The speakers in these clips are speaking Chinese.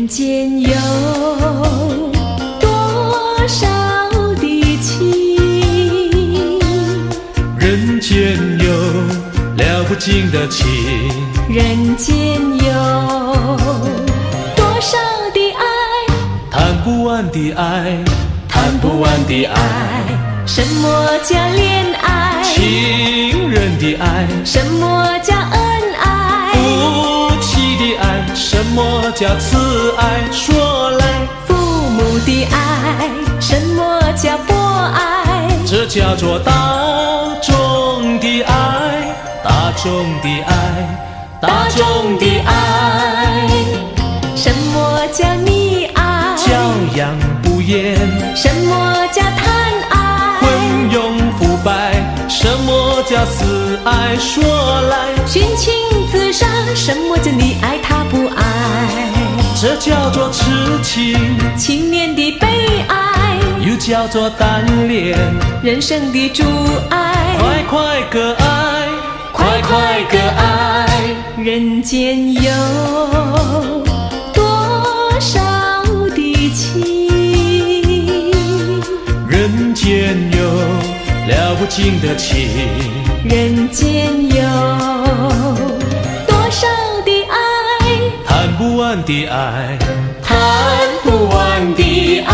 间有多少的情？人间有了不尽的情，人间有多少的爱？谈不完的爱，谈不完的爱。什么叫恋爱？情人的爱。什么叫恩爱？夫妻的爱。什么叫慈爱？说来。父母的爱。什么叫博爱？这叫做大众的爱，大众的爱，大众的爱。什么叫溺爱？教养不严。什么叫贪爱？昏庸腐败。什么叫死爱？说来。寻情自杀。什么叫你爱他不爱？这叫做痴情，青年的悲哀，又叫做单恋，人生的阻碍。快快各爱，快快各爱。人间有多少的情？人间有了不尽的情，人间有多少的爱？谈不完的爱，谈不完的爱。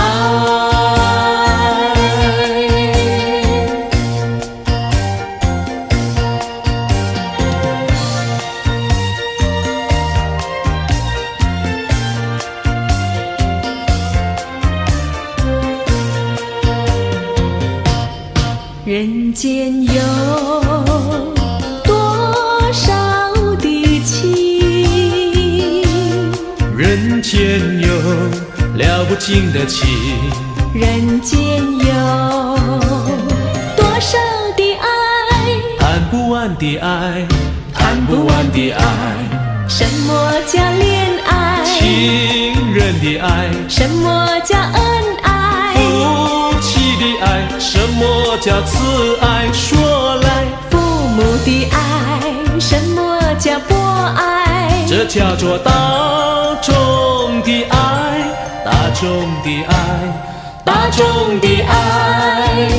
人间有多少的情？人间有了不尽的情，人间有多少的爱？谈不完的爱，谈不完的爱。什么叫恋爱？情人的爱。什么叫恩爱？夫妻的爱。什么叫慈爱？说来。父母的爱。什么叫博爱？这叫做大众的爱，大众的爱，大众的爱。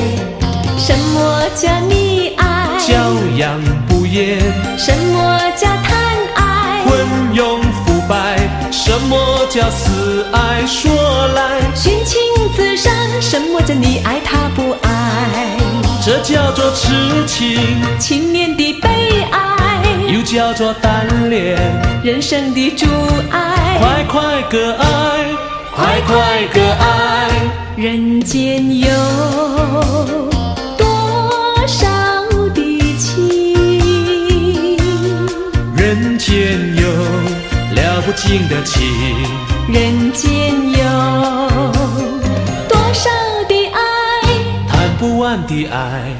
什么叫溺爱？教养不严。什么叫贪爱？昏庸腐败。什么叫死爱？说来。寻情自杀。什么叫你爱他不爱？这叫做痴情，青年的悲哀，又叫做单恋，人生的阻碍。快快各爱，快快各爱。人间有多少的情？人间有了不尽的情，人间有多少的爱？谈不完的爱，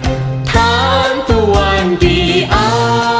谈不完的爱。